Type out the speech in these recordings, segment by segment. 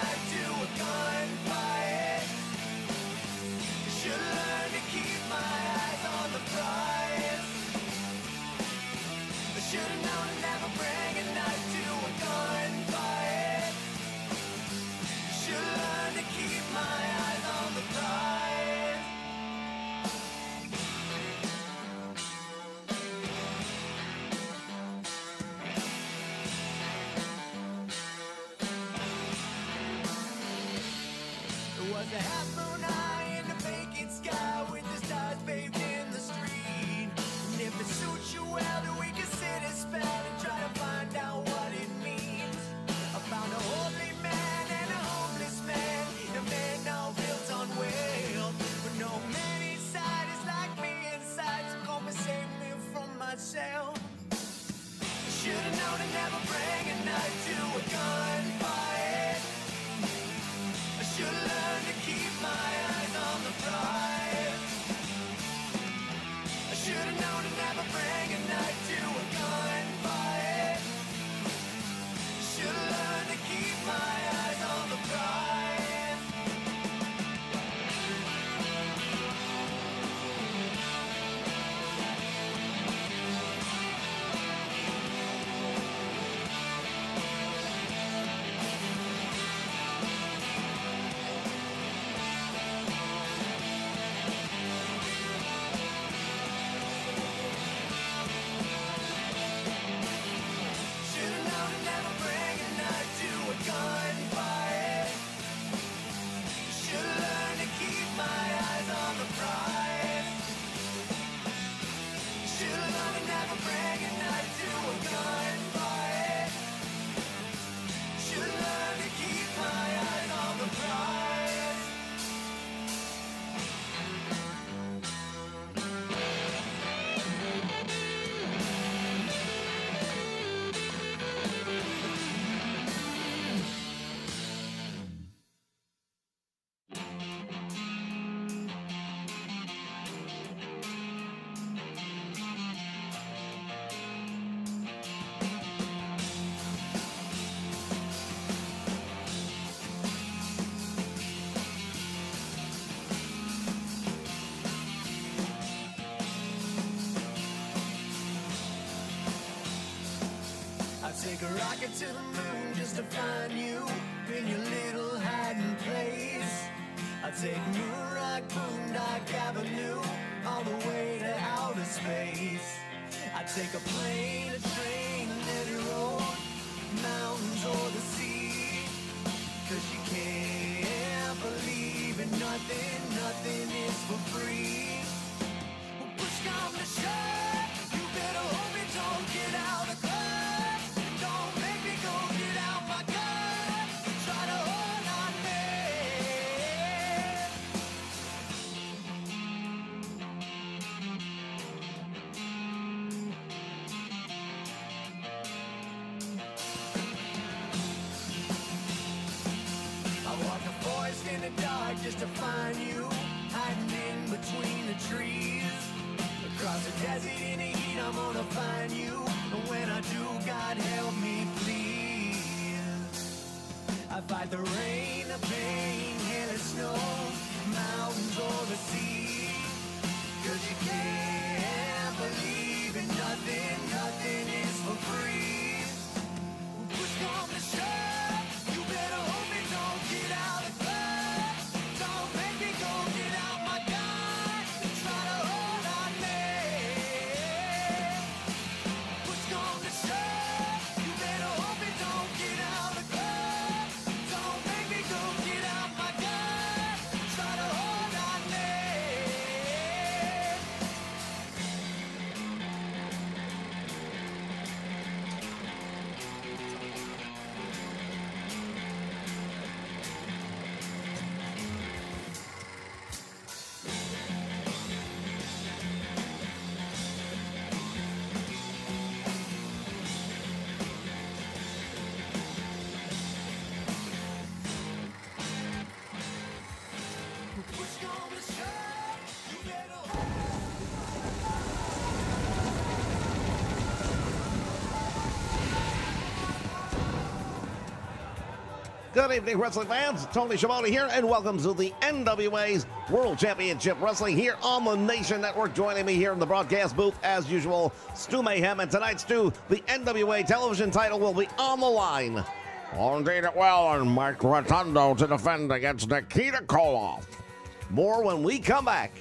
night to a gunfight. Should learn to keep my eyes on the prize. Should've known to never bring a knife to a gunfight. Should've learned to keep my eyes on the prize. There was a half moon high in the vacant sky with the stars bathed in the street. And if it suits you well, then we can sit and spell and try to find out what it means. I found a holy man and a homeless man, a man now built on wealth, but no man inside is like me inside, so come and save me from myself. I should've known to never bring a knife to a gunfight. I should've learned to keep my eyes on the prize. I should've known to never bring a knife to a gunfight. Should've learned to keep my eyes on the prize. Gunfight. Should've learned to keep my eyes on the prize. Should've learned to never bring a knife to a gunfight. Should've learned to keep my eyes on the prize. I'd take a rocket to the moon just to find you in your little hiding place. I'd take Moonrock, Boondock Avenue all the way to outer space. I'd take a plane, a train, any road, mountains or the sea. Cause you can't believe in nothing, nothing is for free. When push comes to shove, you better hope you don't get out of club. Don't make me go get out my gun. Try to hold on me. I walk the forest in the dark just to find you, hiding in between the trees. Across the desert in the heat, I'm gonna find you. And when I do, God help me please. I fight the rain, the pain, hail and snow, mountains or the sea. Cause you can't believe in nothing, nothing is for free. When push comes to shove, you better hope it don't get out of club. Don't make me go get out my gun. Try to hold on me. Push comes to shove, you better hope it don't get out of club. Don't make me go get out my gun. Try to hold on me. Good evening, wrestling fans. Tony Schiavone here, and welcome to the NWA's World Championship Wrestling here on the Nation Network. Joining me here in the broadcast booth, as usual, Stu Mayhem. And tonight, Stu, the NWA television title will be on the line. Well, indeed it will, and Mike Rotundo to defend against Nikita Koloff. More when we come back.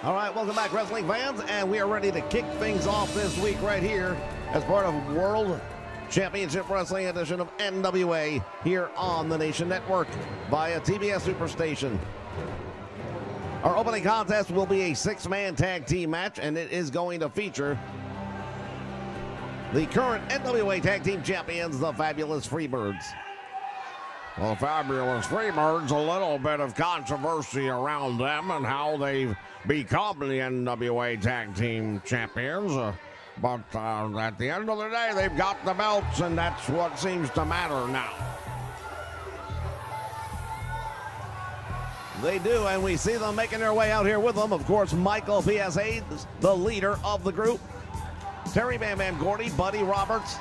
All right, welcome back, wrestling fans, and we are ready to kick things off this week right here as part of World Championship Wrestling edition of NWA here on the Nation Network via TBS Superstation. Our opening contest will be a six-man tag team match, and it is going to feature the current NWA Tag Team Champions, the Fabulous Freebirds. Well, Fabulous Freebirds, a little bit of controversy around them and how they've become the NWA Tag Team Champions. But at the end of the day, they've got the belts, and that's what seems to matter now. They do, and we see them making their way out here with them. Of course, Michael PSA, the leader of the group. Terry Bam Bam Gordy, Buddy Roberts,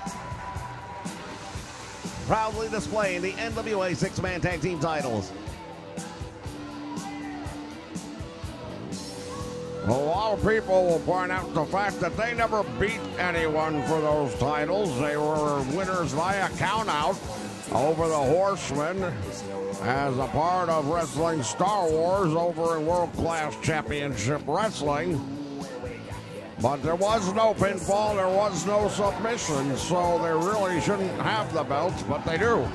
proudly displaying the NWA six-man tag team titles. A lot of people will point out the fact that they never beat anyone for those titles. They were winners via countout over the Horsemen as a part of Wrestling Star Wars over in World Class Championship Wrestling. But there was no pinfall, there was no submission, so they really shouldn't have the belts, but they do.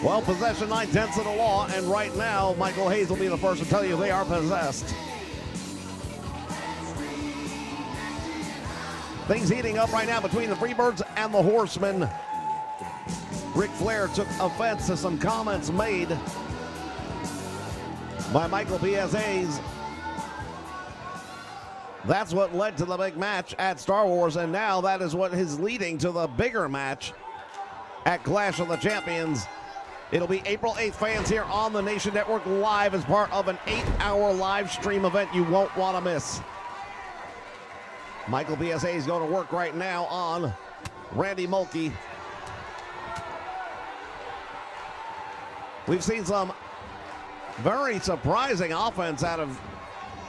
Well, possession 9/10 of the law, and right now, Michael Hayes will be the first to tell you they are possessed. Things heating up right now between the Freebirds and the Horsemen. Ric Flair took offense to some comments made by Michael PSA's. That's what led to the big match at Star Wars, and now that is what is leading to the bigger match at Clash of the Champions. It'll be April 8th, fans, here on the Nation Network live as part of an 8-hour live stream event you won't want to miss. Michael PSA is going to work right now on Randy Mulkey. We've seen some very surprising offense out of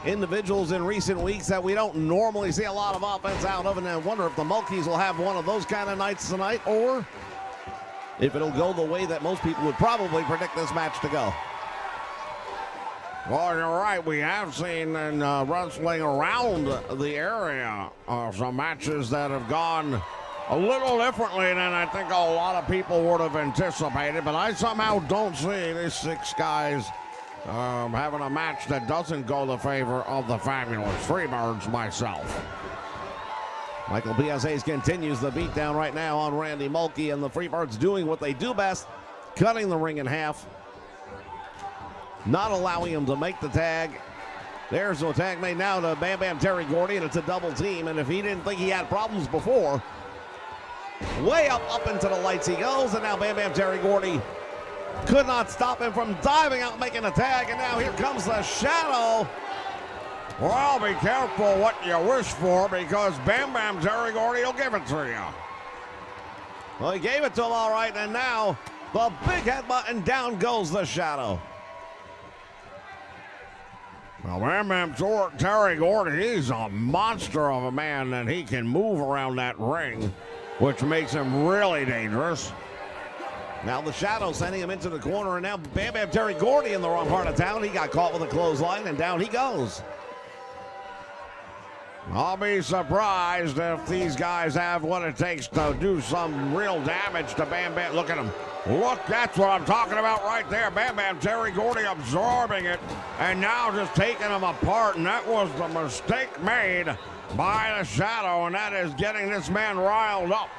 individuals in recent weeks that we don't normally see a lot of offense out of, and I wonder if the Mulkeys will have one of those kind of nights tonight, or if it'll go the way that most people would probably predict this match to go. Well, you're right. We have seen in wrestling around the area some matches that have gone a little differently than I think a lot of people would have anticipated. But I somehow don't see these 6 guys having a match that doesn't go the favor of the fabulous Freebirds myself. Michael Piazza continues the beatdown right now on Randy Mulkey, and the Freebirds doing what they do best, cutting the ring in half, not allowing him to make the tag. There's no tag made now to Bam Bam Terry Gordy, and it's a double team. And if he didn't think he had problems before, way up into the lights he goes, and now Bam Bam Terry Gordy could not stop him from diving out, making a tag, and now here comes the Shadow. Well, be careful what you wish for, because Bam Bam Terry Gordy will give it to you. Well, he gave it to him all right, and now the big headbutt, and down goes the Shadow. Well, Bam Bam Terry Gordy, he's a monster of a man, and he can move around that ring, which makes him really dangerous. Now the Shadow sending him into the corner, and now Bam Bam Terry Gordy in the wrong part of town. He got caught with a clothesline, and down he goes. I'll be surprised if these guys have what it takes to do some real damage to Bam Bam. Look at him. Look, that's what I'm talking about right there. Bam Bam Terry Gordy absorbing it and now just taking him apart. And that was the mistake made by the Shadow, and that is getting this man riled up.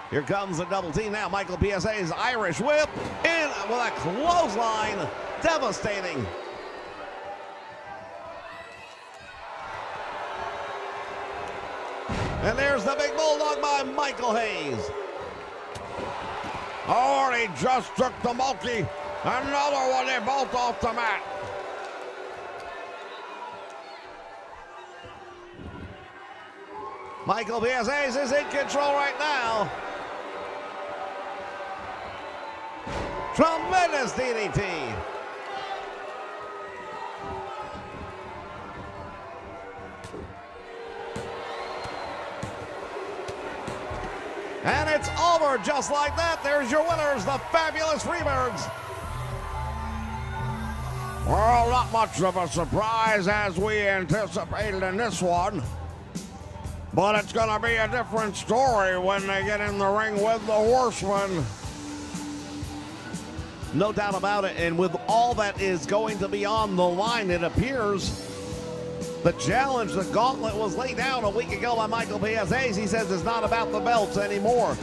Here comes the double team now. Michael Piazza's Irish whip in with a clothesline. Devastating. And there's the big bulldog by Michael Hayes. Oh, and he just took the Mulkey. Another one, they're both off the mat. Michael Piazza is in control right now. Tremendous DDT. And it's over just like that. There's your winners, the fabulous Freebirds. Well, not much of a surprise as we anticipated in this one. But it's going to be a different story when they get in the ring with the Horsemen. No doubt about it. And with all that is going to be on the line, it appears the challenge, the gauntlet, was laid down a week ago by Michael Piazza. He says it's not about the belts anymore.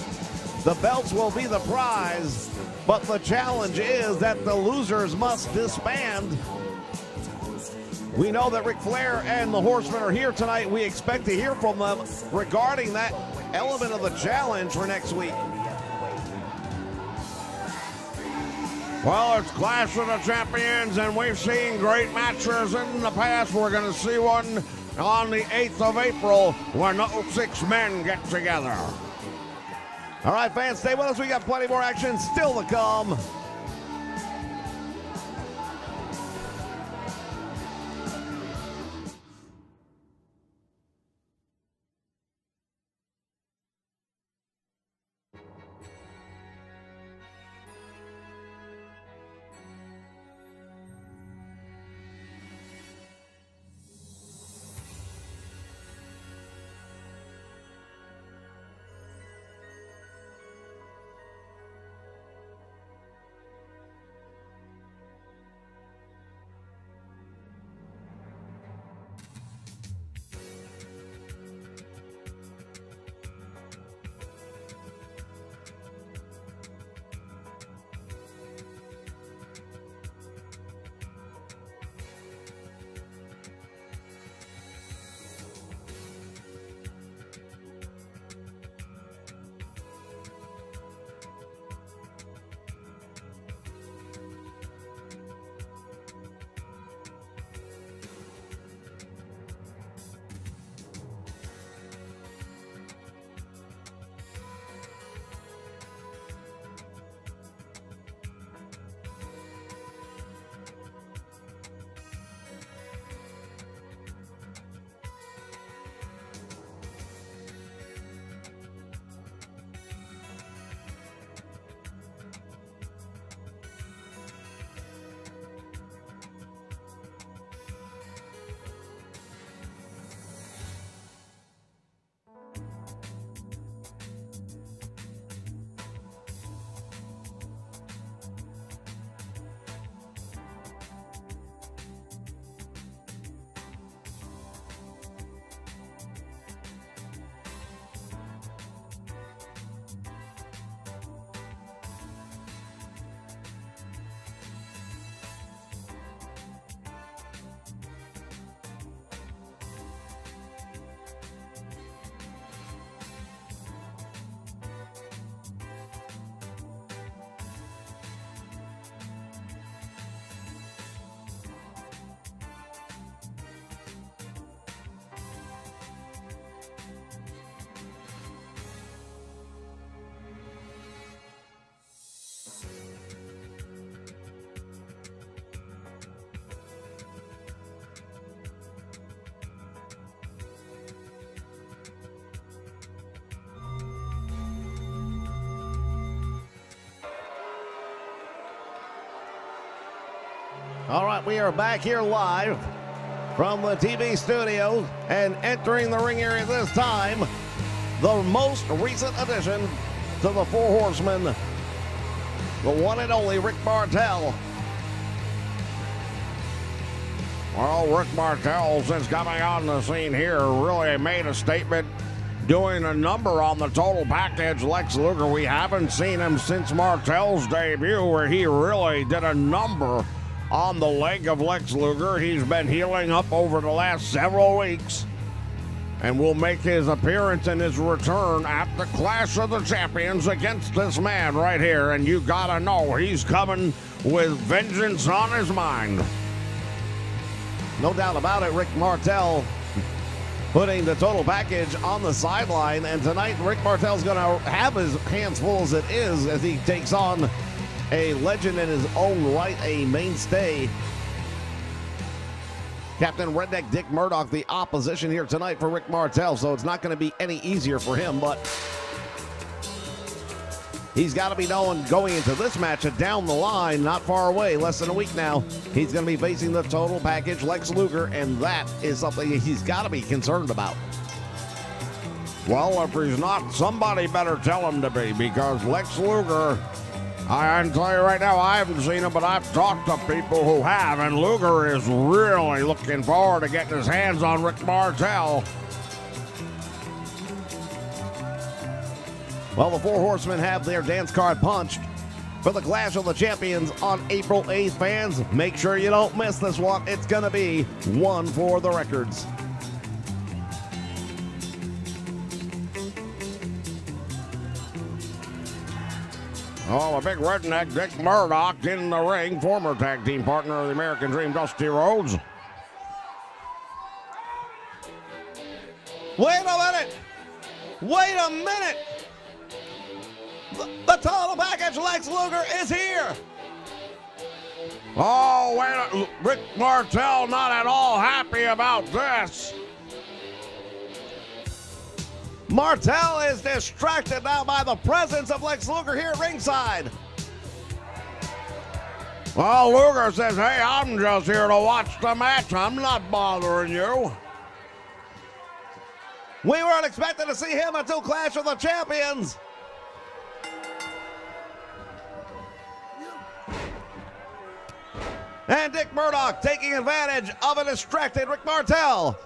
The belts will be the prize, but the challenge is that the losers must disband. We know that Ric Flair and the Horsemen are here tonight. We expect to hear from them regarding that element of the challenge for next week. Well, it's Clash of the Champions, and we've seen great matches in the past. We're going to see one on the 8th of April when those 6 men get together. All right, fans, stay with us. We got plenty more action still to come. right, we are back here live from the TV studios, and entering the ring area this time, the most recent addition to the Four Horsemen, the one and only Rick Martel. Well, Rick Martel, since coming on the scene here, really made a statement doing a number on the total package. Lex Luger, we haven't seen him since Martel's debut, where he really did a number on the leg of Lex Luger. He's been healing up over the last several weeks and will make his appearance and his return at the Clash of the Champions against this man right here. And you gotta know he's coming with vengeance on his mind. No doubt about it, Rick Martel putting the total package on the sideline. And tonight, Rick Martel's going to have his hands full as it is, as he takes on a legend in his own right, a mainstay. Captain Redneck Dick Murdoch, the opposition here tonight for Rick Martel. So it's not going to be any easier for him, but he's got to be known going into this match that down the line, not far away, less than a week now, he's going to be facing the total package Lex Luger, and that is something he's got to be concerned about. Well, if he's not, somebody better tell him to be, because Lex Luger, I can tell you right now, I haven't seen him, but I've talked to people who have, and Luger is really looking forward to getting his hands on Rick Martel. Well, the Four Horsemen have their dance card punched for the Clash of the Champions on April 8th. Fans, make sure you don't miss this one. It's going to be one for the records. Oh, a big redneck, Dick Murdoch in the ring, former tag team partner of the American Dream, Dusty Rhodes. Wait a minute! Wait a minute! The total package Lex Luger is here! Oh, wait, Rick Martel not at all happy about this. Martel is distracted now by the presence of Lex Luger here at ringside. Well, Luger says, hey, I'm just here to watch the match. I'm not bothering you. We weren't expecting to see him until Clash of the Champions. And Dick Murdoch taking advantage of a distracted Rick Martel.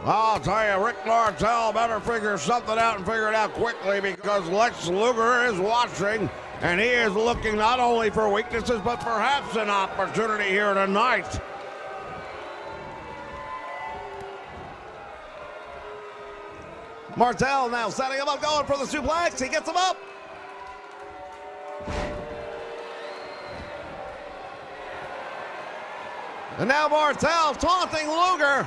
I'll tell you, Rick Martel better figure something out and figure it out quickly, because Lex Luger is watching, and he is looking not only for weaknesses, but perhaps an opportunity here tonight. Martel now setting him up, going for the suplex. He gets him up. And now Martel taunting Luger.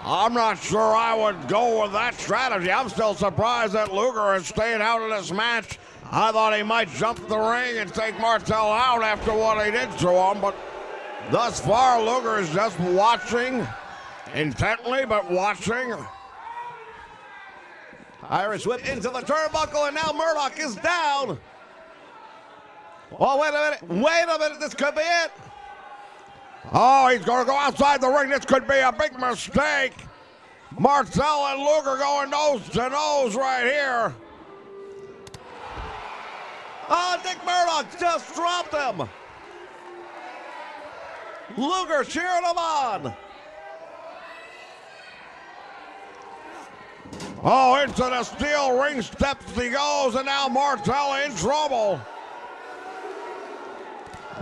I'm not sure I would go with that strategy. I'm still surprised that Luger is staying out of this match. I thought he might jump the ring and take Martel out after what he did to him, but thus far Luger is just watching intently, but watching. Irish whip into the turnbuckle, and now Murdoch is down. Oh, wait a minute, this could be it. Oh, he's going to go outside the ring. This could be a big mistake. Martel and Luger going nose to nose right here. Oh, Dick Murdoch just dropped him. Luger cheering him on. Oh, into the steel ring steps he goes, and now Martel in trouble.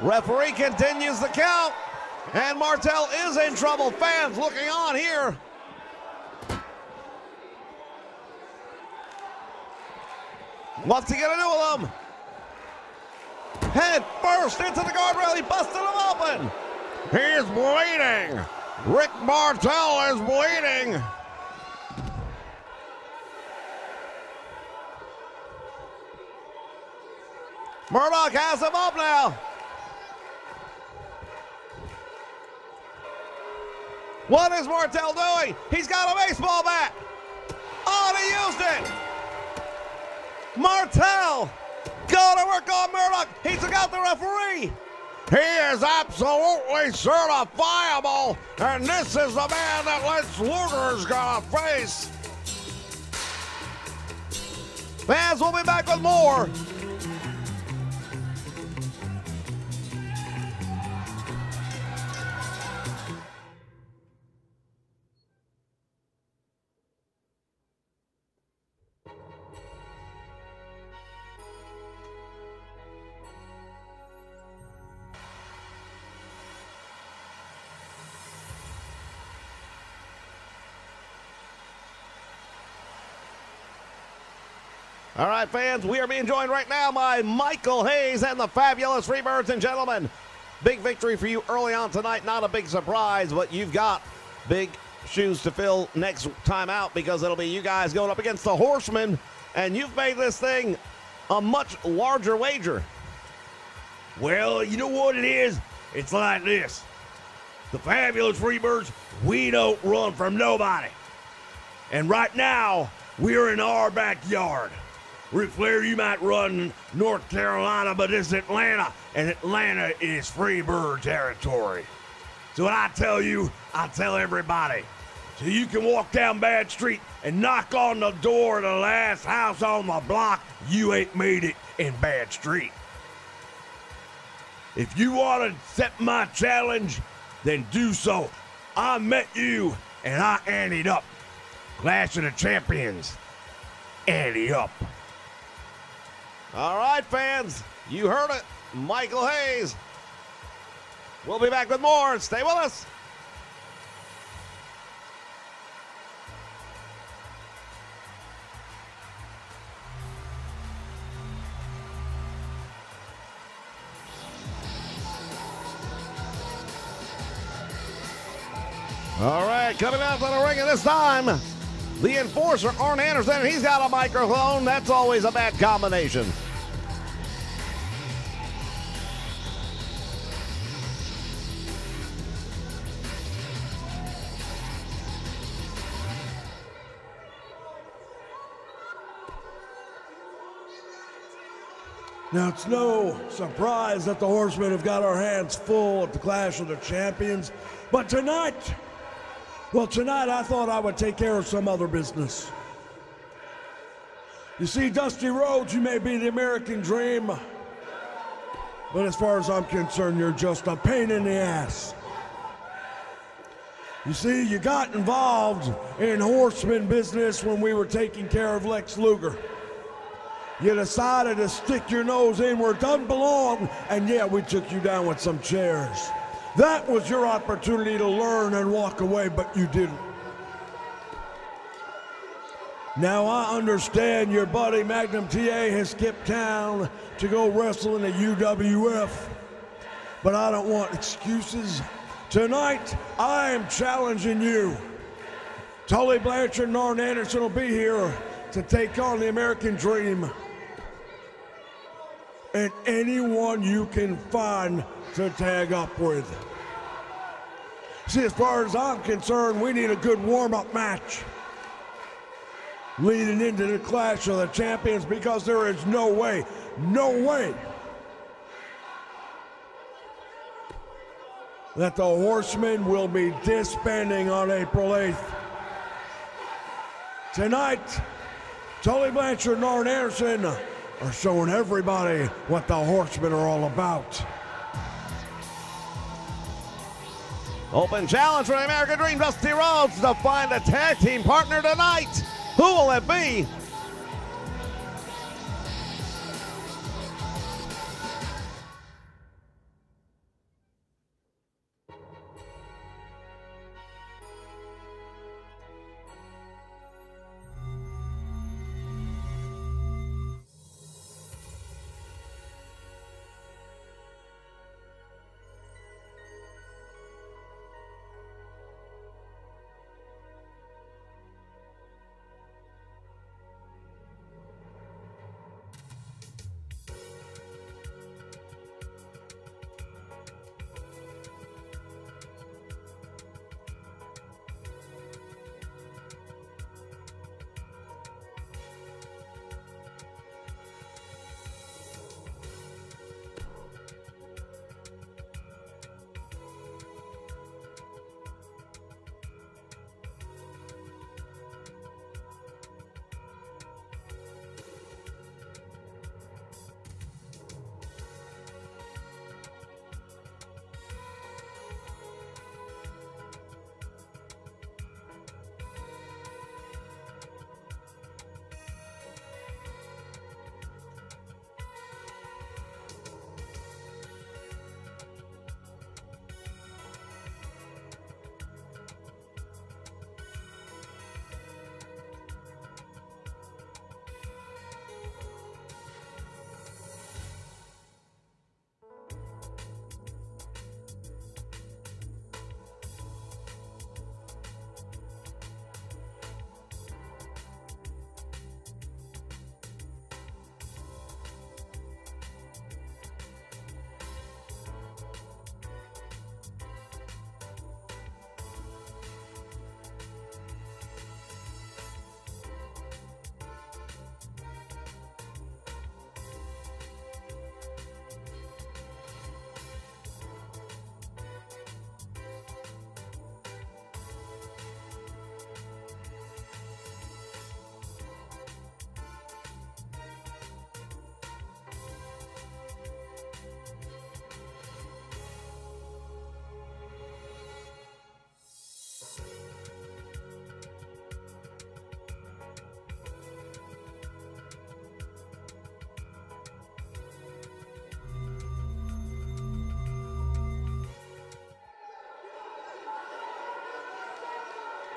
Referee continues the count, and Martel is in trouble. Fans looking on here. What's he gonna do with him? Head first into the guardrail. He busted him open. He's bleeding. Rick Martel is bleeding. Murdoch has him up now. What is Martel doing? He's got a baseball bat. Oh, and he used it. Martel Gonna work on Murdoch. He's got the referee. He is absolutely certifiable, and this is the man that Lex Luger's gonna face. Fans, we'll be back with more. All right, fans, we are being joined right now by Michael Hayes and the Fabulous Freebirds. And gentlemen, big victory for you early on tonight. Not a big surprise, but you've got big shoes to fill next time out, because it'll be you guys going up against the Horsemen, and you've made this thing a much larger wager. Well, you know what it is? It's like this. The Fabulous Freebirds, we don't run from nobody. And right now, we're in our backyard. Ric Flair, you might run North Carolina, but this is Atlanta, and Atlanta is Freebird territory. So when I tell you, I tell everybody. So you can walk down Bad Street and knock on the door of the last house on the block, you ain't made it in Bad Street. If you want to accept my challenge, then do so. I met you, and I anteed up. Clash of the Champions, ante up. All right, fans, you heard it. Michael Hayes. We'll be back with more. Stay with us. All right, coming out to the ring at this time, the enforcer, Arn Anderson, and he's got a microphone. That's always a bad combination. Now, it's no surprise that the Horsemen have got our hands full at the Clash of the Champions. But tonight, well, tonight I thought I would take care of some other business. You see, Dusty Rhodes, you may be the American Dream, but as far as I'm concerned, you're just a pain in the ass. You see, you got involved in Horseman business when we were taking care of Lex Luger. You decided to stick your nose in where it doesn't belong, and yeah, we took you down with some chairs. That was your opportunity to learn and walk away, but you didn't. Now I understand your buddy Magnum TA has skipped town to go wrestle in the UWF, but I don't want excuses. Tonight, I am challenging you. Tully Blanchard and Arn Anderson will be here to take on the American Dream. And anyone you can find to tag up with. See, as far as I'm concerned, we need a good warm-up match leading into the Clash of the Champions, because there is no way that the Horsemen will be disbanding on April 8th. Tonight, Tully Blanchard and Arn Anderson are showing everybody what the Horsemen are all about. Open challenge for the American Dream, Dusty Rhodes, to find a tag team partner tonight. Who will it be?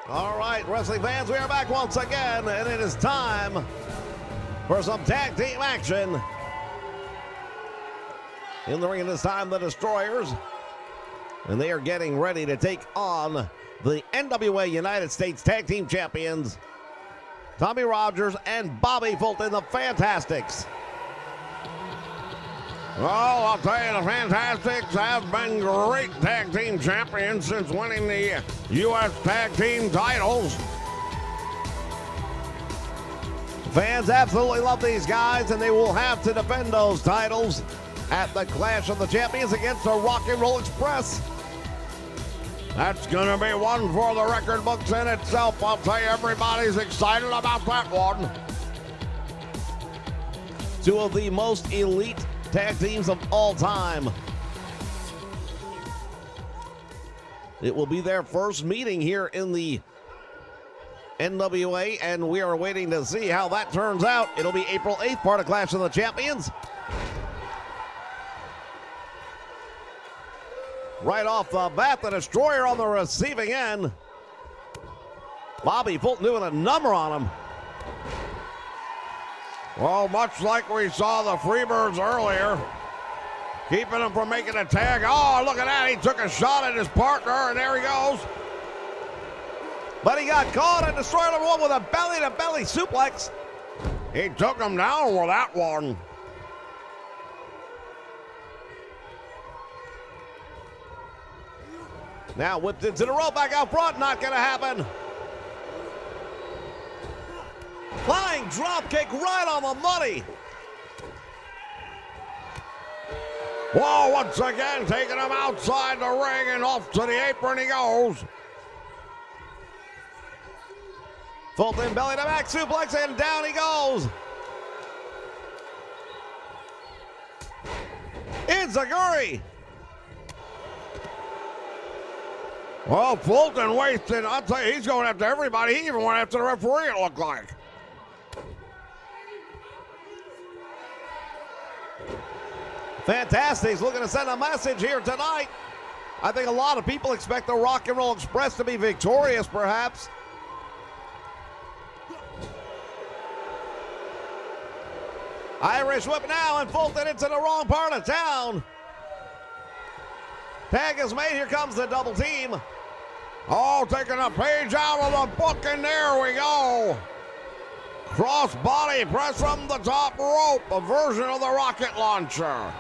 All right, wrestling fans, we are back once again, and it is time for some tag team action. In the ring this time, the Destroyers, and they are getting ready to take on the NWA United States Tag Team Champions, Tommy Rogers and Bobby Fulton, the Fantastics. Well, I'll tell you, the Fantastics have been great tag team champions since winning the U.S. tag team titles. Fans absolutely love these guys, and they will have to defend those titles at the Clash of the Champions against the Rock and Roll Express. That's going to be one for the record books in itself. I'll tell you, everybody's excited about that one. Two of the most elite tag teams of all time. It will be their first meeting here in the NWA, and we are waiting to see how that turns out. It'll be April 8th, part of Clash of the Champions. Right off the bat, the Destroyer on the receiving end. Bobby Fulton doing a number on him. Well, much like we saw the Freebirds earlier, keeping him from making a tag. Oh, look at that. He took a shot at his partner, and there he goes. But he got caught, and Destroyer number one with a belly-to-belly suplex. He took him down with that one. Now whipped into the rope, back out front, not gonna happen. Flying drop kick right on the money. Whoa, once again, taking him outside the ring and off to the apron he goes. Fulton belly to back suplex, and down he goes. Enziguri. Well, Fulton wasted. I'll tell you, he's going after everybody. He even went after the referee, it looked like. Fantastic's looking to send a message here tonight. I think a lot of people expect the Rock and Roll Express to be victorious, perhaps. Irish whip now, and Fulton into the wrong part of town. Tag is made. Here comes the double team. Oh, taking a page out of the book, and there we go. Cross body press from the top rope, a version of the rocket launcher.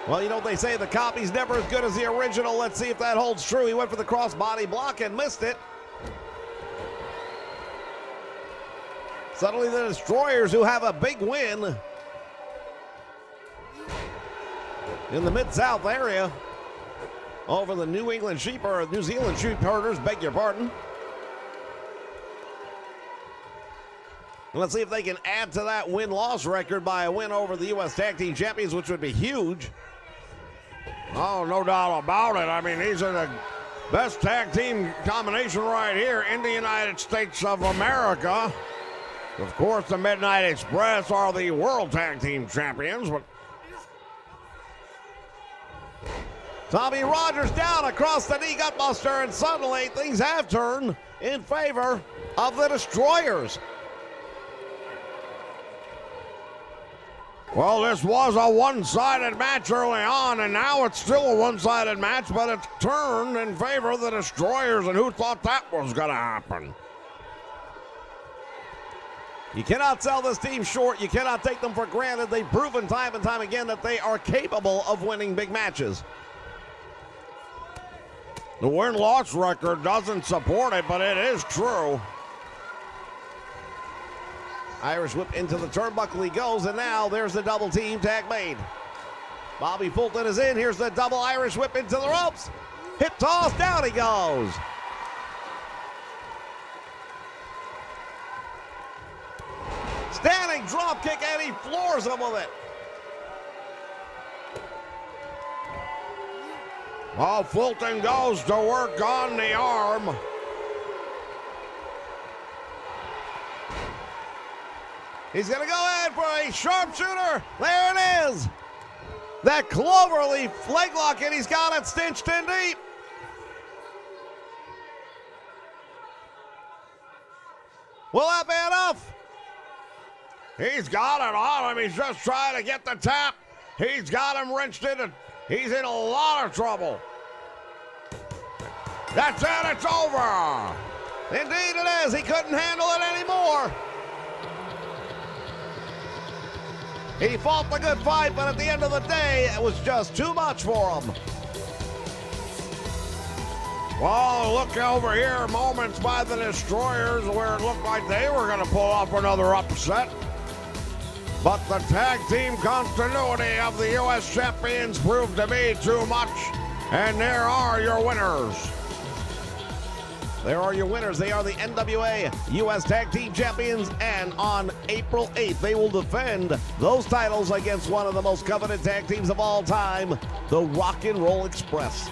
Well, you know what they say, the copy's never as good as the original. Let's see if that holds true. He went for the cross body block and missed it. Suddenly the Destroyers, who have a big win in the Mid-South area over the New Zealand sheep herders, beg your pardon. And let's see if they can add to that win-loss record by a win over the U.S. Tag Team Champions, which would be huge. Oh, no doubt about it. I mean, these are the best tag team combination right here in the United States of America. Of course, the Midnight Express are the World Tag Team Champions, but Tommy Rogers down across the knee gutbuster, and suddenly things have turned in favor of the Destroyers. well, this was a one-sided match early on, and now it's still a one-sided match, but it's turned in favor of the Destroyers, and who thought that was going to happen? You cannot sell this team short. You cannot take them for granted. They've proven time and time again that they are capable of winning big matches. The win-loss record doesn't support it, but it is true. Irish whip into the turnbuckle he goes, and now there's the double team tag made. Bobby Fulton is in. Here's the double Irish whip into the ropes. Hip toss, down he goes. Standing drop kick, and he floors him with it. Well, Fulton goes to work on the arm. He's going to go in for a sharpshooter. There it is. That cloverleaf leg lock, and he's got it cinched in deep. Will that be enough? He's got it on him. He's just trying to get the tap. He's got him wrenched in. He's in a lot of trouble. That's it. It's over. Indeed it is. He couldn't handle it anymore. He fought the good fight, but at the end of the day, it was just too much for him. Well, look over here, moments by the Destroyers, where it looked like they were going to pull off another upset. But the tag team continuity of the U.S. champions proved to be too much. And there are your winners. There are your winners. They are the NWA U.S. Tag Team Champions, and on April 8th, they will defend those titles against one of the most coveted tag teams of all time, the Rock and Roll Express.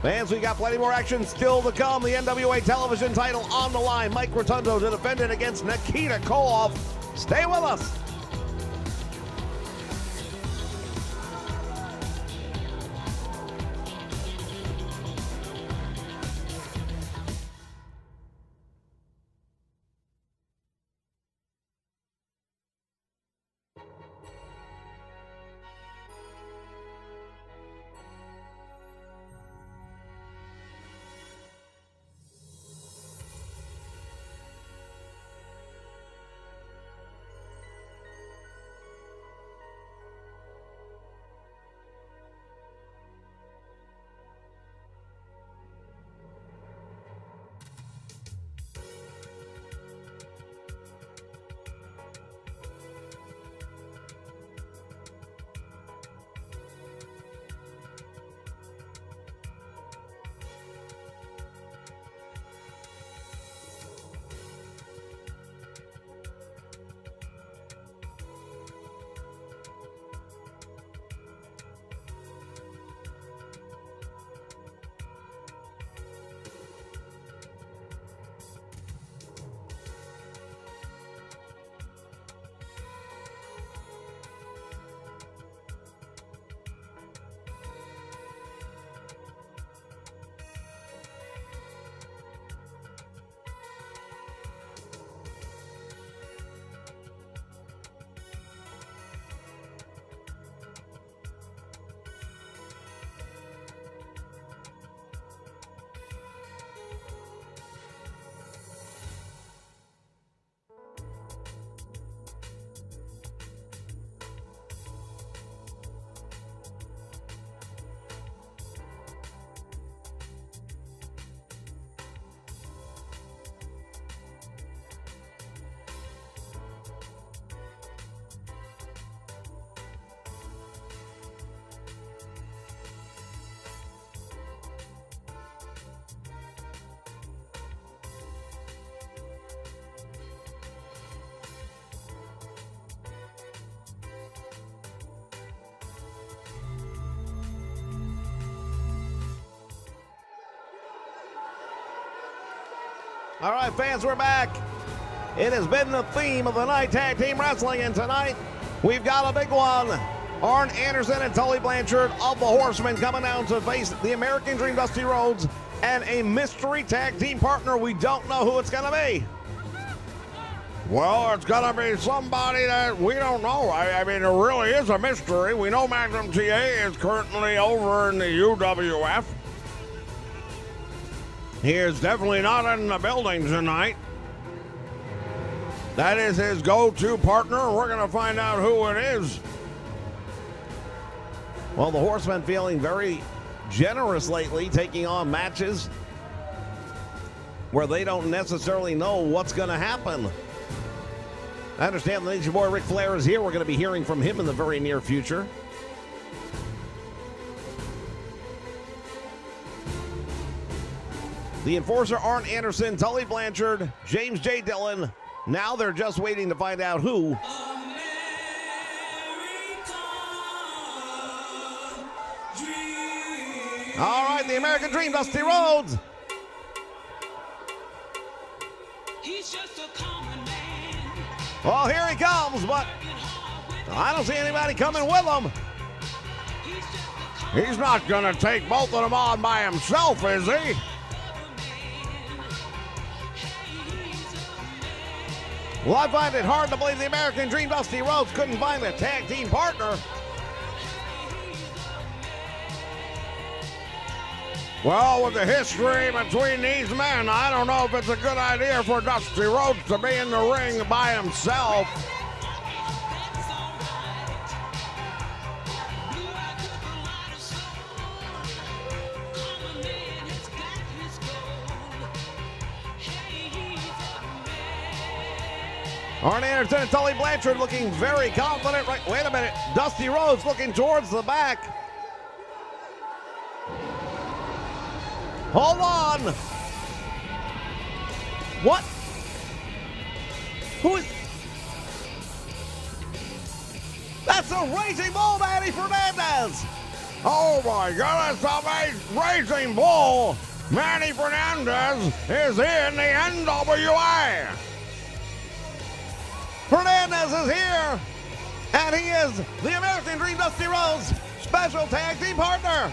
Fans, we got plenty more action still to come. The NWA television title on the line. Mike Rotundo to defend it against Nikita Koloff. Stay with us. All right, fans, we're back. It has been the theme of the night, tag team wrestling, and tonight we've got a big one. Arn Anderson and Tully Blanchard of the Horsemen coming down to face the American Dream Dusty Rhodes and a mystery tag team partner. We don't know who it's going to be. Well, it's going to be somebody that we don't know. I mean, it really is a mystery. We know Magnum TA is currently over in the UWF. He is definitely not in the building tonight. That is his go-to partner. We're going to find out who it is. Well, the Horsemen feeling very generous lately, taking on matches where they don't necessarily know what's going to happen. I understand the Nature Boy Ric Flair is here. We're going to be hearing from him in the very near future. The Enforcer, Arn Anderson, Tully Blanchard, James J. Dillon. Now they're just waiting to find out who. All right, the American Dream, Dusty Rhodes. He's just a common man. Well, here he comes, but I don't see anybody coming with him. He's not going to take both of them on by himself, is he? Well, I find it hard to believe the American Dream Dusty Rhodes couldn't find a tag team partner. Well, with the history between these men, I don't know if it's a good idea for Dusty Rhodes to be in the ring by himself. Arn Anderson and Tully Blanchard looking very confident. Right, wait a minute. Dusty Rhodes looking towards the back. Hold on. What? Who is? That's a Raging Bull, Manny Fernandez. Oh my goodness, the Raging Bull, Manny Fernandez, is in the NWA. Fernandez is here, and he is the American Dream Dusty Rhodes special tag team partner.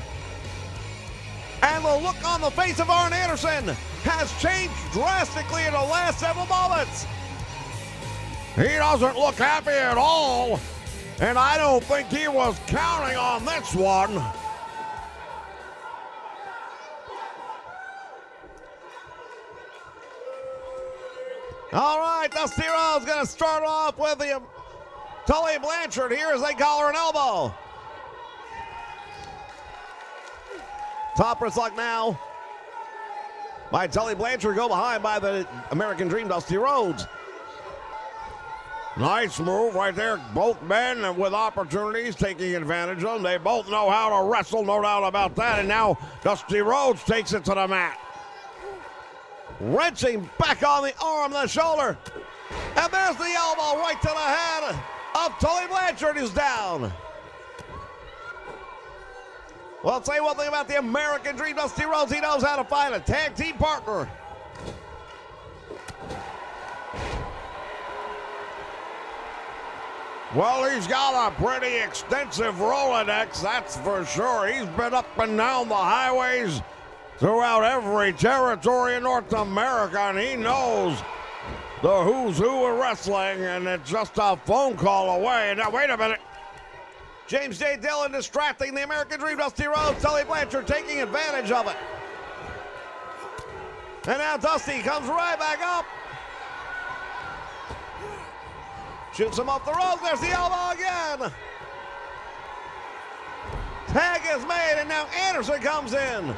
And the look on the face of Arn Anderson has changed drastically in the last several moments. He doesn't look happy at all, and I don't think he was counting on this one. All right, Dusty Rhodes going to start off with the Tully Blanchard here as they collar an elbow. Top wrist lock now by Tully Blanchard, go behind by the American Dream Dusty Rhodes. Nice move right there. Both men with opportunities taking advantage of them. They both know how to wrestle, no doubt about that. And now Dusty Rhodes takes it to the mat. Wrenching back on the arm, the shoulder. And there's the elbow right to the head of Tully Blanchard, who's down. Well, I'll say one thing about the American Dream Dusty Rhodes. He knows how to find a tag team partner. Well, he's got a pretty extensive Rolodex, that's for sure. He's been up and down the highways throughout every territory in North America, and he knows the who's who of wrestling, and it's just a phone call away. Now, wait a minute. James J. Dillon distracting the American Dream Dusty Rhodes. Tully Blanchard taking advantage of it. And now Dusty comes right back up. Shoots him off the ropes. There's the elbow again. Tag is made, and now Anderson comes in.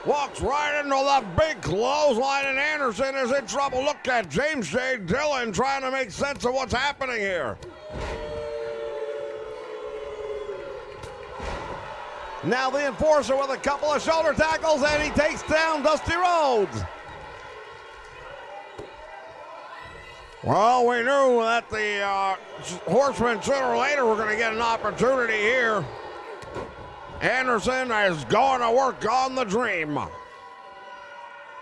Walks right into the big clothesline, and Anderson is in trouble. Look at James J. Dillon trying to make sense of what's happening here. Now the Enforcer with a couple of shoulder tackles, and he takes down Dusty Rhodes. Well, we knew that the Horsemen sooner or later were going to get an opportunity here. Anderson is going to work on the Dream.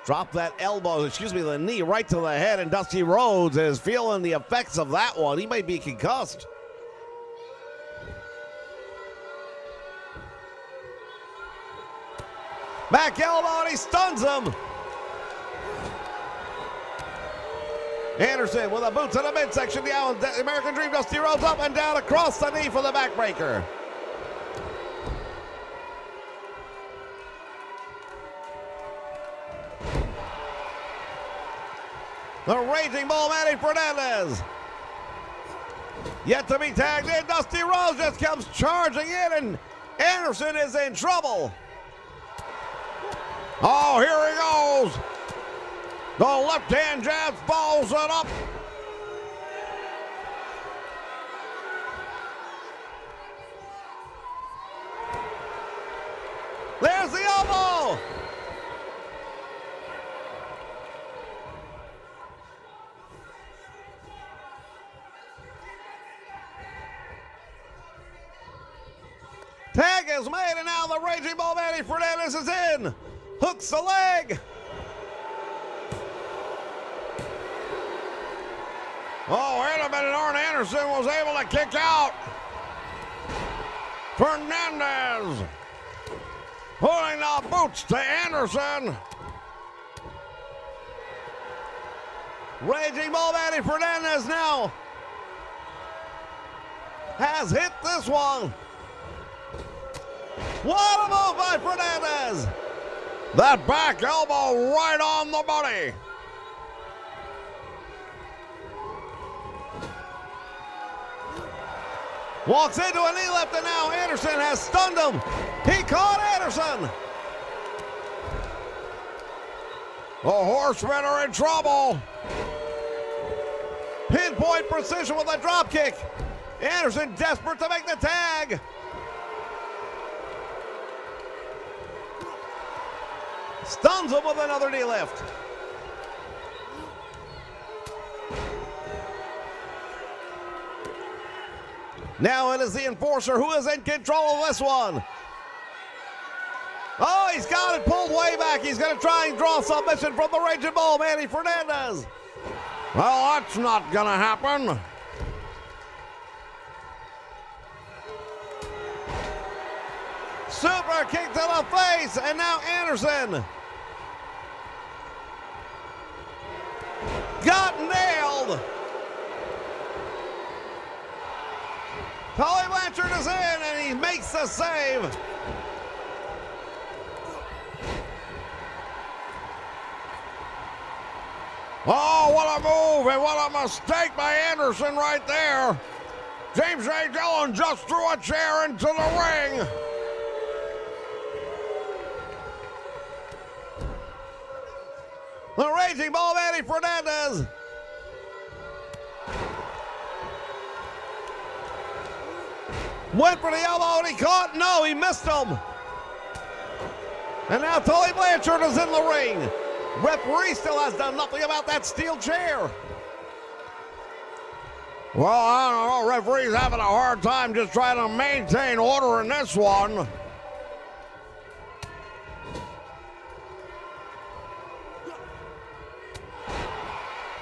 Drop that elbow, the knee right to the head, and Dusty Rhodes is feeling the effects of that one. He may be concussed. Back elbow, and he stuns him. Anderson with a boot to the midsection. The American Dream Dusty Rhodes up and down across the knee for the backbreaker. The Raging Bull, Manny Fernandez. Yet to be tagged in. Dusty Rhodes just comes charging in, and Anderson is in trouble. Oh, here he goes. The left-hand jab follows it up. There's the elbow. Tag is made, and now the Raging Bull, Manny Fernandez, is in. Hooks the leg. Oh, wait a minute. Arn Anderson was able to kick out. Fernandez pulling the boots to Anderson. Raging Bull Manny Fernandez now has hit this one. What a move by Fernandez. That back elbow right on the money. Walks into a knee lift, and now Anderson has stunned him. He caught Anderson. The Horsemen are in trouble. Pinpoint precision with a drop kick. Anderson desperate to make the tag. Stuns him with another knee lift. Now it is the Enforcer who is in control of this one. Oh, he's got it pulled way back. He's going to try and draw submission from the Raging Bull, Manny Fernandez. Well, that's not going to happen. Super kick to the face, and now Anderson got nailed. Tully Blanchard is in, and he makes the save. Oh, what a move, and what a mistake by Anderson right there. James J. Dillon just threw a chair into the ring. The Raging Bull, Manny Fernandez. Went for the elbow and he caught. No, he missed him. And now Tully Blanchard is in the ring. Referee still has done nothing about that steel chair. Well, I don't know. Referee's having a hard time just trying to maintain order in this one.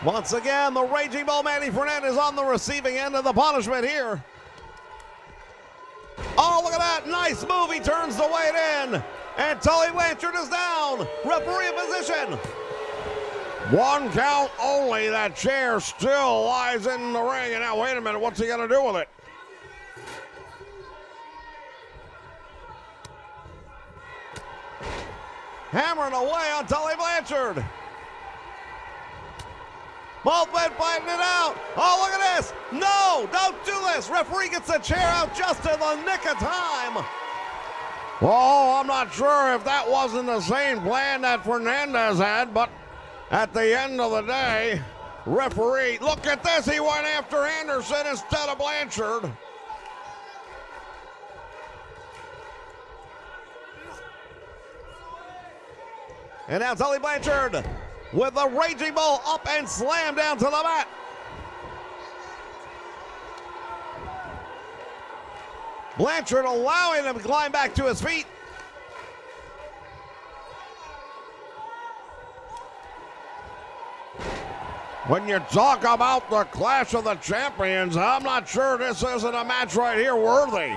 Once again, the Raging Bull, Manny Fernandez, on the receiving end of the punishment here. Oh, look at that. Nice move. He turns the weight in. And Tully Blanchard is down. Referee in position. One count only. That chair still lies in the ring. And now, wait a minute. What's he going to do with it? Hammering away on Tully Blanchard. Both men fighting it out. Oh, look at this. No, don't do this. Referee gets the chair out just in the nick of time. Well, I'm not sure if that wasn't the same plan that Fernandez had, but at the end of the day, referee, look at this. He went after Anderson instead of Blanchard. And now Tully Blanchard with the Raging Bull up and slammed down to the mat. Blanchard allowing him to climb back to his feet. When you talk about the Clash of the Champions, I'm not sure this isn't a match right here worthy.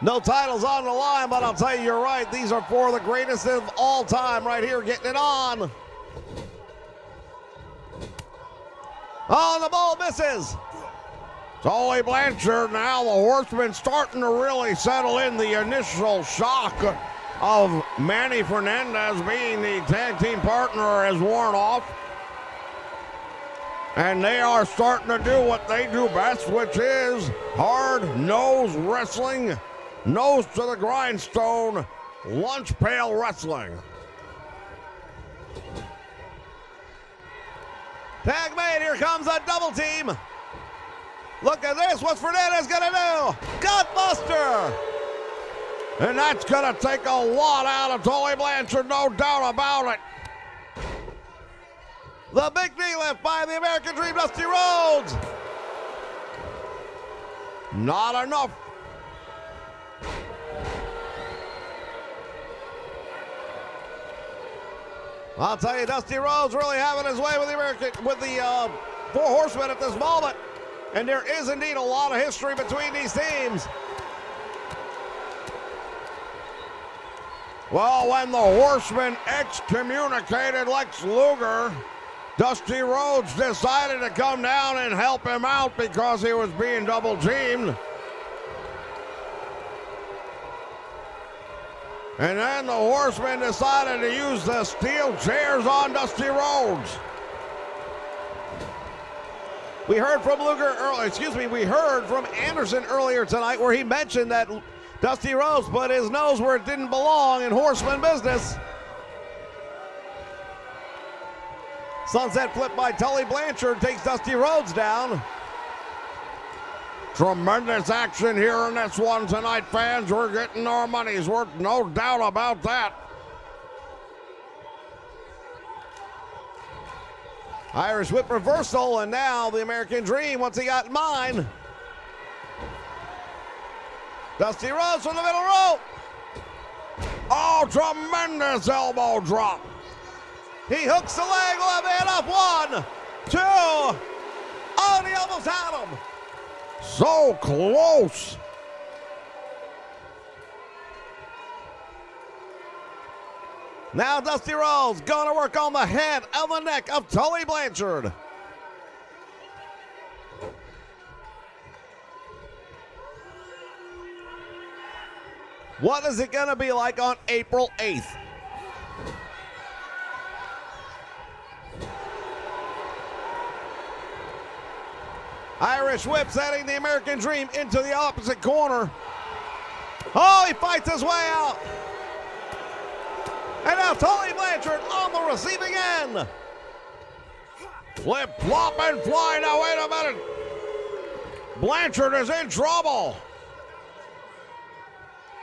No titles on the line, but I'll tell you, you're right. These are four of the greatest of all time right here getting it on. Oh, the ball misses. Tully Blanchard, now the Horsemen starting to really settle in. The initial shock of Manny Fernandez being the tag team partner has worn off. And they are starting to do what they do best, which is hard-nosed wrestling. Nose to the grindstone, lunch pail wrestling. Tag made, here comes a double team. Look at this, what's Fernandez gonna do? Gutbuster! And that's gonna take a lot out of Tully Blanchard, no doubt about it. The big knee lift by the American Dream, Dusty Rhodes. Not enough. I'll tell you, Dusty Rhodes really having his way with the Four Horsemen at this moment. And there is indeed a lot of history between these teams. Well, when the Horsemen excommunicated Lex Luger, Dusty Rhodes decided to come down and help him out because he was being double teamed. And then the Horsemen decided to use the steel chairs on Dusty Rhodes. We heard from we heard from Anderson earlier tonight where he mentioned that Dusty Rhodes put his nose where it didn't belong in Horseman business. Sunset flip by Tully Blanchard takes Dusty Rhodes down. Tremendous action here in this one tonight, fans. We're getting our money's worth, no doubt about that. Irish whip reversal, and now the American Dream once he got in mine. Dusty Rhodes from the middle rope. Oh, tremendous elbow drop. He hooks the leg, left hand up, 1, 2. Oh, he almost had him. So close. Now Dusty Rhodes gonna work on the head and the neck of Tully Blanchard. What is it gonna be like on April 8th? Irish whip setting the American Dream into the opposite corner. Oh, he fights his way out. And now Tully Blanchard on the receiving end. Flip, flop, and fly. Now, wait a minute. Blanchard is in trouble.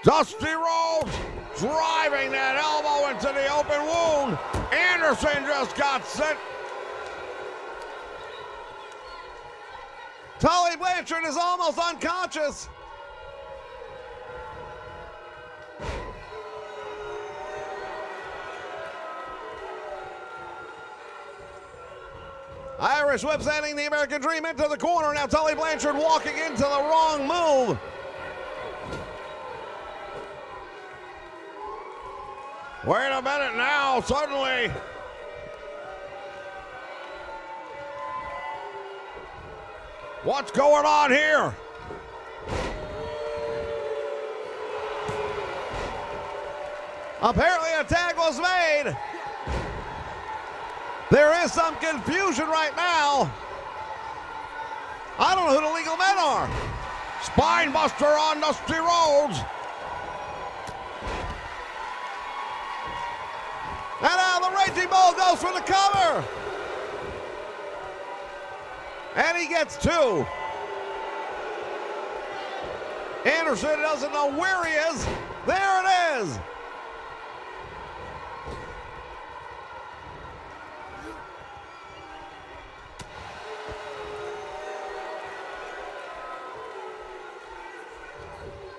Dusty Rhodes driving that elbow into the open wound. Anderson just got sent. Tully Blanchard is almost unconscious. Irish whip sending the American Dream into the corner. Now Tully Blanchard walking into the wrong move. Wait a minute now, suddenly. What's going on here? Apparently a tag was made. There is some confusion right now. I don't know who the legal men are. Spine buster on Dusty Rhodes. And now the Raging Bull goes for the cover. And he gets 2. Anderson doesn't know where he is. There it is.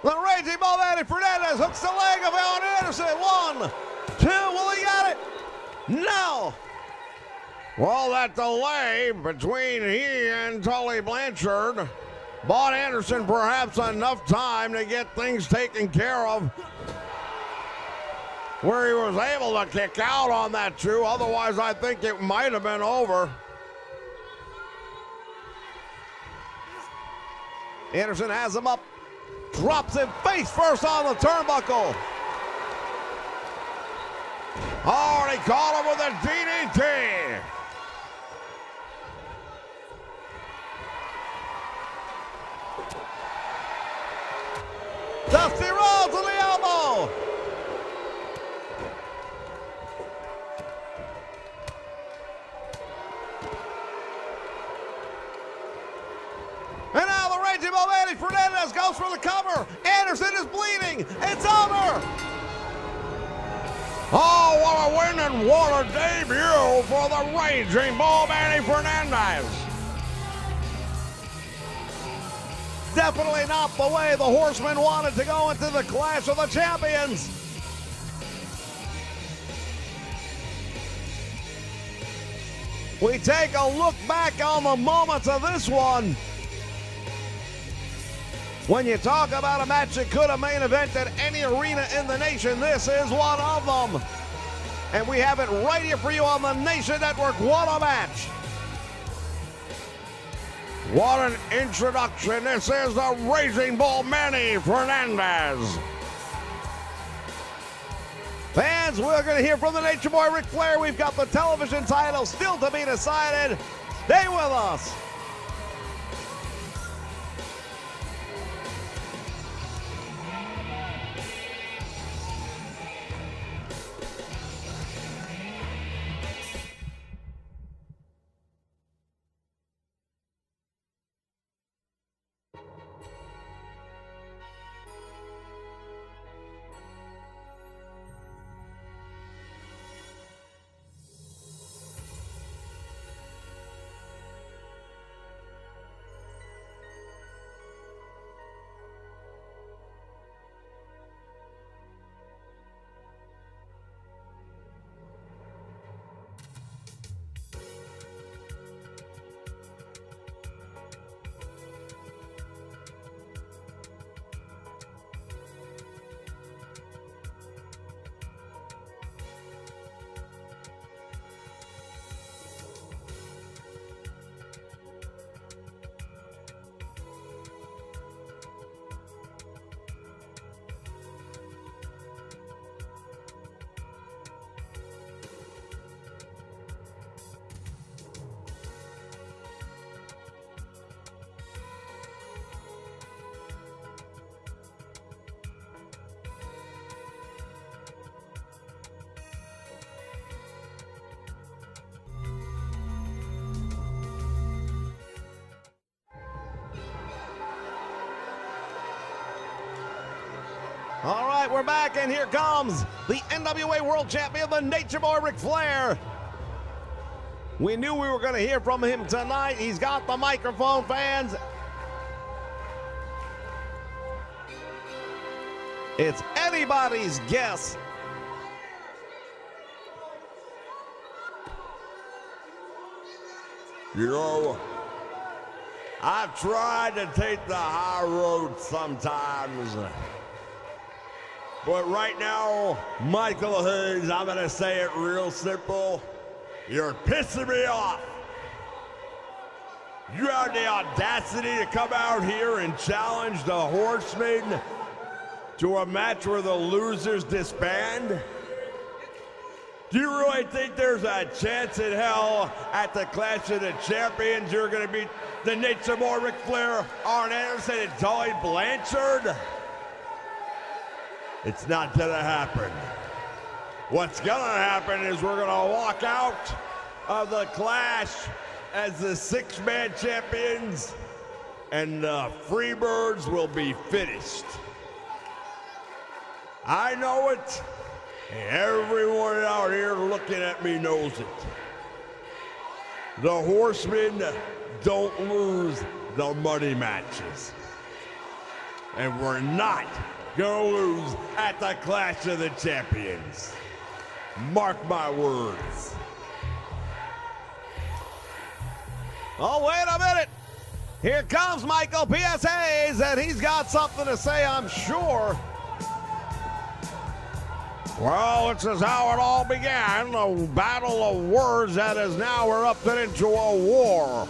The Raging Bull Manny Fernandez hooks the leg of Alan Anderson. 1, 2, will he get it? No. Well, that delay between he and Tully Blanchard bought Anderson perhaps enough time to get things taken care of where he was able to kick out on that 2. Otherwise, I think it might have been over. Anderson has him up. Drops him face first on the turnbuckle. Oh, and he caught him with a DDT. Dusty Rhodes with the elbow. And now the Raging Bull Manny Fernandez goes for the cover. Anderson is bleeding. It's over. Oh, what a win and what a debut for the Raging Bull Manny Fernandez. Definitely not the way the Horsemen wanted to go into the Clash of the Champions. We take a look back on the moments of this one. When you talk about a match that could have main evented any arena in the nation, this is one of them. And we have it right here for you on the Nation Network. What a match. What an introduction. This is the Raging Bull Manny Fernandez. Fans, we're going to hear from the Nature Boy Ric Flair. We've got the television title still to be decided. Stay with us. All right, we're back, and here comes the NWA World Champion, the Nature Boy Ric Flair. We knew we were going to hear from him tonight. He's got the microphone, fans. It's anybody's guess. You know, I've tried to take the high road sometimes. But right now, Michael Hayes, I'm going to say it real simple. You're pissing me off. You have the audacity to come out here and challenge the Horsemen to a match where the losers disband? Do you really think there's a chance in hell at the Clash of the Champions you're going to beat the Nature Boy Ric Flair, Arn Anderson, and Tully Blanchard? It's not going to happen. What's going to happen is we're going to walk out of the Clash as the six-man champions, and the Freebirds will be finished. I know it, and everyone out here looking at me knows it. The Horsemen don't lose the money matches. And we're not gonna lose at the Clash of the Champions. Mark my words. Oh, wait a minute. Here comes Michael P.S. Hayes, and he's got something to say, I'm sure. Well, this is how it all began, a battle of words that is now erupted into a war.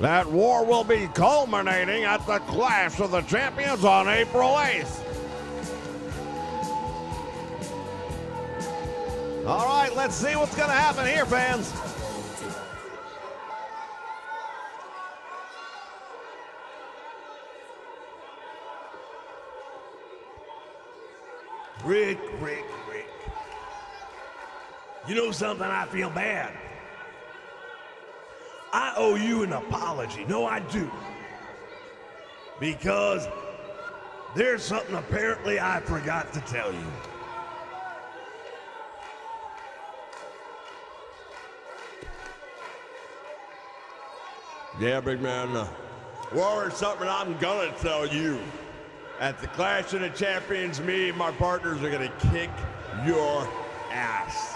That war will be culminating at the Clash of the Champions on April 8th. All right, let's see what's going to happen here, fans. Rick. You know something? I feel bad. I owe you an apology. No, I do. Because there's something apparently I forgot to tell you. Yeah, big man. Well, there's something I'm gonna tell you. At the Clash of the Champions, me and my partners are gonna kick your ass.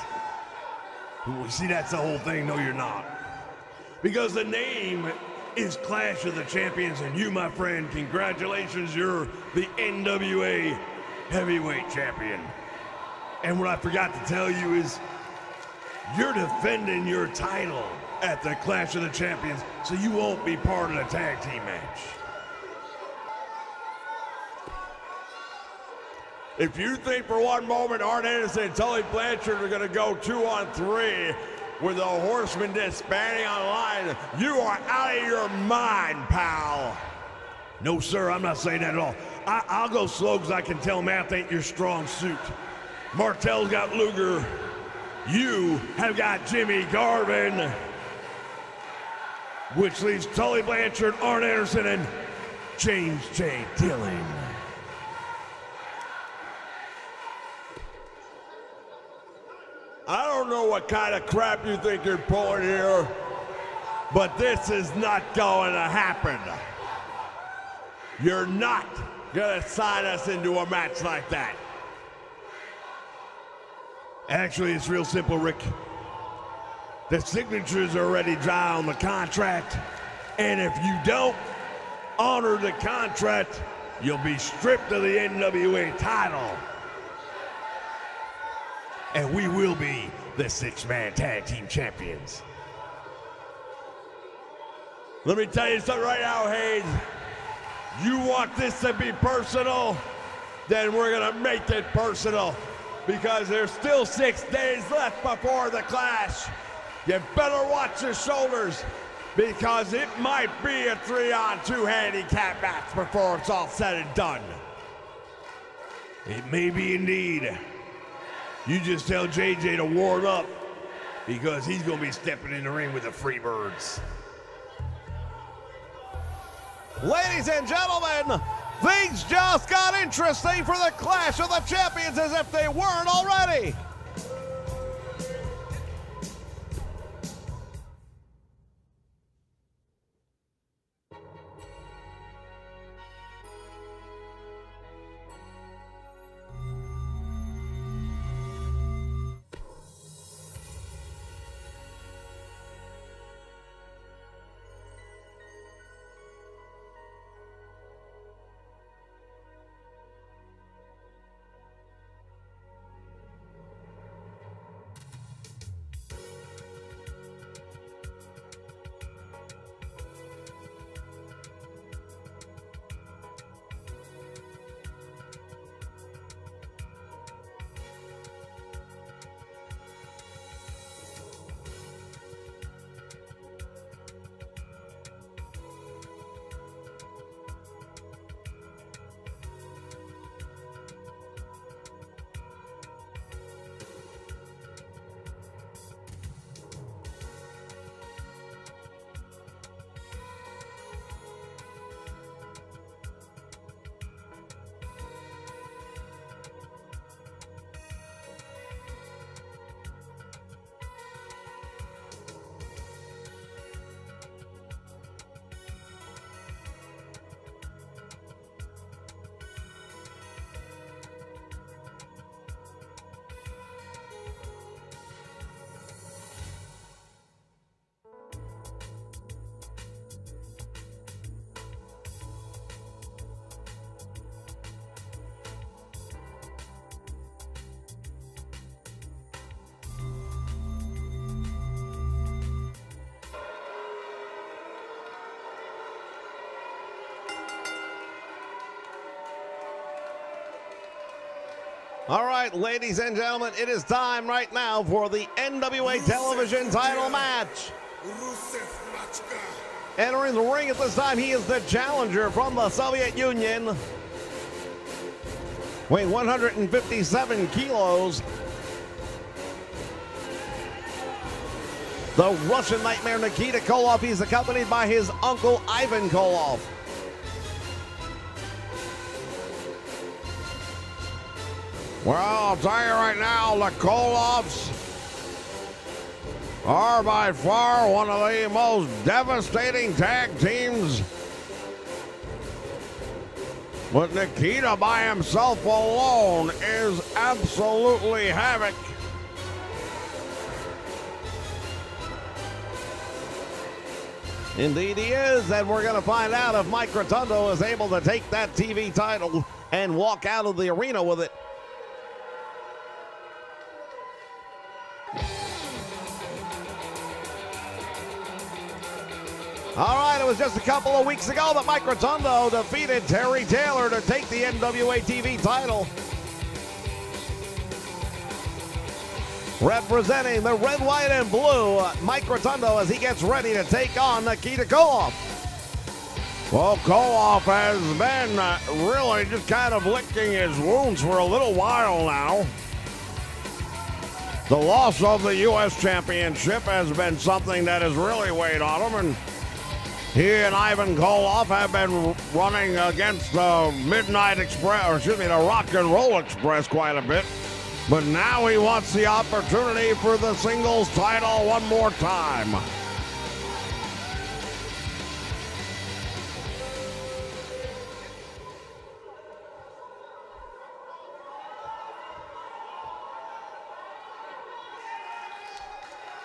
Well, see, that's the whole thing. No, you're not. Because the name is Clash of the Champions, and you, my friend, congratulations, you're the NWA Heavyweight Champion. And what I forgot to tell you is you're defending your title at the Clash of the Champions, so you won't be part of the tag team match. If you think for one moment Arn Anderson and Tully Blanchard are going to go 2-on-3 with the Horsemen disbanding on the line, you are out of your mind, pal. No, sir, I'm not saying that at all. I'll go slow because I can tell math ain't your strong suit. Martel's got Luger. You have got Jimmy Garvin, which leaves Tully Blanchard, Arn Anderson, and James J. Dillon. I don't know what kind of crap you think you're pulling here, but this is not going to happen. You're not going to sign us into a match like that. Actually, it's real simple, Rick. The signatures are already dry on the contract, and if you don't honor the contract, you'll be stripped of the NWA title. And we will be the six-man tag team champions. Let me tell you something right now, Hayes. You want this to be personal? Then we're going to make it personal, because there's still 6 days left before the Clash. You better watch your shoulders, because it might be a 3-on-2 handicap match before it's all said and done. It may be indeed. You just tell JJ to warm up, because he's going to be stepping in the ring with the Freebirds. Ladies and gentlemen, things just got interesting for the Clash of the Champions, as if they weren't already. All right, ladies and gentlemen, it is time right now for the NWA television title match. Entering the ring at this time, he is the challenger from the Soviet Union, weighing 157 kilos. The Russian Nightmare Nikita Koloff. He's accompanied by his uncle Ivan Koloff. Well, I'll tell you right now, the Koloffs are by far one of the most devastating tag teams. But Nikita by himself alone is absolutely havoc. Indeed he is, and we're going to find out if Mike Rotundo is able to take that TV title and walk out of the arena with it. All right, it was just a couple of weeks ago that Mike Rotundo defeated Terry Taylor to take the NWA TV title. Representing the red, white, and blue, Mike Rotundo as he gets ready to take on Nikita Koloff. Well, Koloff has been really just kind of licking his wounds for a little while now. The loss of the U.S. Championship has been something that has really weighed on him, and he and Ivan Koloff have been running against the Midnight Express, or excuse me, the Rock and Roll Express quite a bit. But now he wants the opportunity for the singles title one more time.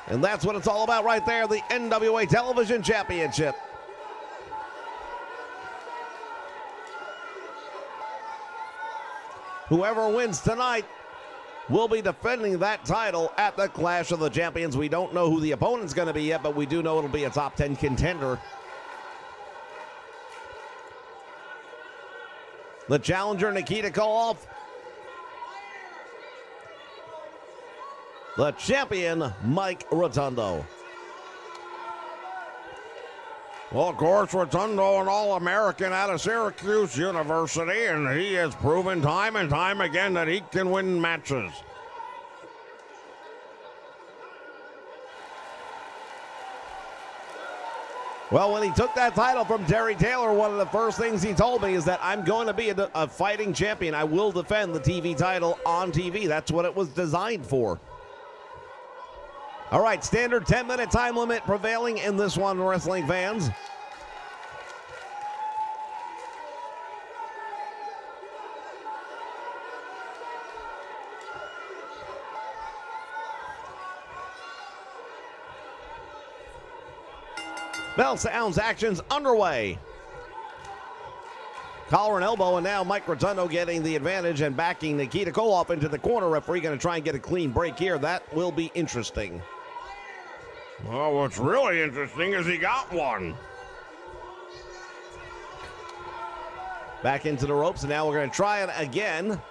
And that's what it's all about right there, the NWA Television Championship. Whoever wins tonight will be defending that title at the Clash of the Champions. We don't know who the opponent's going to be yet, but we do know it'll be a top 10 contender. The challenger, Nikita Koloff. The champion, Mike Rotundo. Well, of course, Rotundo, an All-American out of Syracuse University, and he has proven time and time again that he can win matches. Well, when he took that title from Terry Taylor, one of the first things he told me is that I'm going to be a fighting champion. I will defend the TV title on TV. That's what it was designed for. All right, standard 10-minute time limit prevailing in this one, wrestling fans. Bell sounds, actions underway. Collar and elbow, and now Mike Rotundo getting the advantage and backing Nikita Koloff into the corner. Referee going to try and get a clean break here. That will be interesting. Well, what's really interesting is he got one. Back into the ropes, and now we're going to try it again.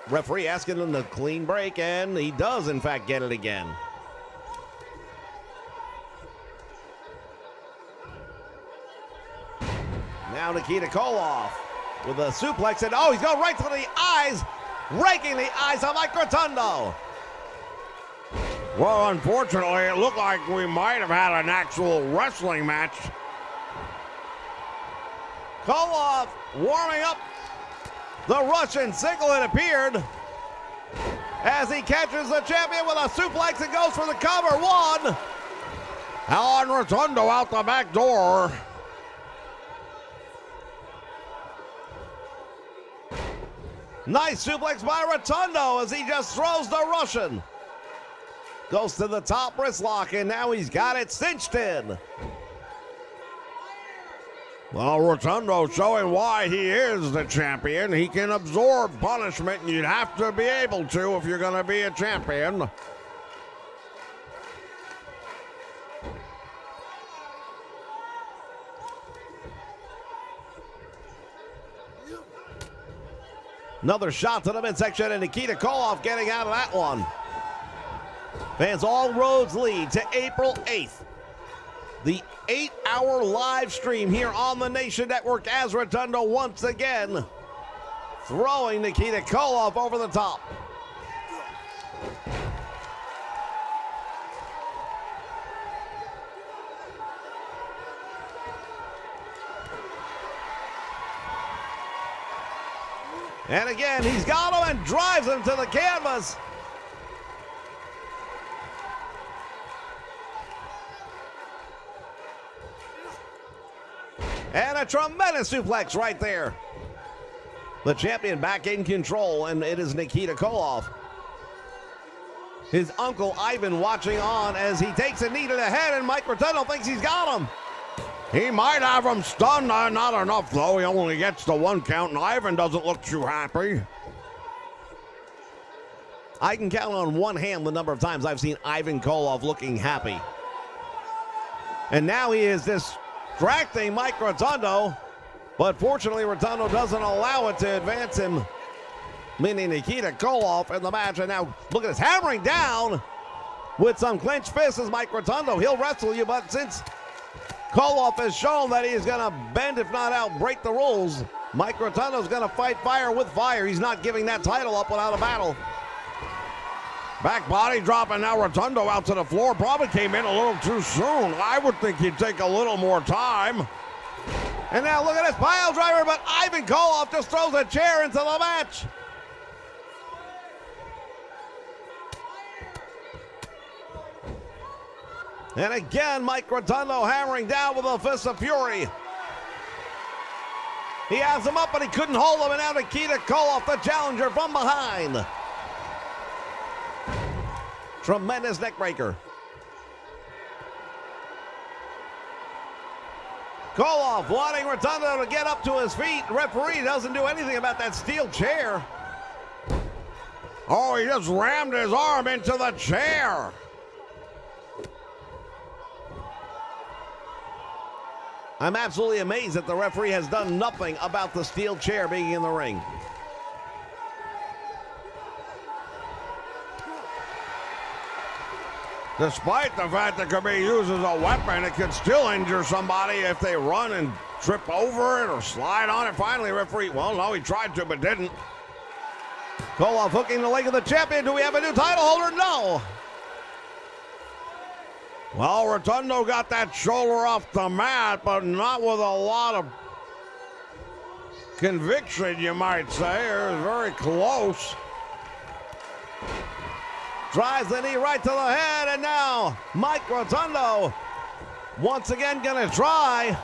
Referee asking him the clean break, and he does, in fact, get it again. Now Nikita Koloff with a suplex, and oh, he's going right to the eyes, raking the eyes of Mike Rotundo. Well, unfortunately, it looked like we might have had an actual wrestling match. Koloff warming up the Russian signal, it appeared, as he catches the champion with a suplex and goes for the cover. One. And Rotundo out the back door. Nice suplex by Rotundo as he just throws the Russian. Goes to the top wrist lock, and now he's got it cinched in. Well, Rotundo showing why he is the champion. He can absorb punishment, and you'd have to be able to if you're going to be a champion. Another shot to the midsection, and Nikita Koloff getting out of that one. Fans, all roads lead to April 8th. The 8-hour live stream here on the Nation Network as Rotundo once again throwing Nikita Koloff over the top. And again, he's got him and drives him to the canvas. And a tremendous suplex right there. The champion back in control, and it is Nikita Koloff. His uncle Ivan watching on as he takes a knee to the head, and Mike Rotundo thinks he's got him. He might have him stunned, not enough though. He only gets the 1 count, and Ivan doesn't look too happy. I can count on one hand the number of times I've seen Ivan Koloff looking happy. And now he is distracting Mike Rotundo, but fortunately Rotundo doesn't allow it to advance him, meaning Nikita Koloff in the match. And now look at this, hammering down with some clenched fists as Mike Rotundo. He'll wrestle you, but since Koloff has shown that he's going to bend, if not out, break the rules, Mike Rotundo's going to fight fire with fire. He's not giving that title up without a battle. Back body drop, and now Rotundo out to the floor. Probably came in a little too soon. I would think he'd take a little more time. And now look at this pile driver, but Ivan Koloff just throws a chair into the match. And again, Mike Rotundo hammering down with a fist of fury. He has him up, but he couldn't hold him, and now Nikita Koloff, the challenger, from behind. Tremendous neck breaker. Koloff wanting Rotundo to get up to his feet. Referee doesn't do anything about that steel chair. Oh, he just rammed his arm into the chair. I'm absolutely amazed that the referee has done nothing about the steel chair being in the ring. Despite the fact that it could be used as a weapon, it could still injure somebody if they run and trip over it or slide on it. Finally, referee, well, no, he tried to, but didn't. Koloff hooking the leg of the champion. Do we have a new title holder? No. Well, Rotundo got that shoulder off the mat, but not with a lot of conviction, you might say. It was very close. Drives the knee right to the head, and now Mike Rotundo once again gonna try.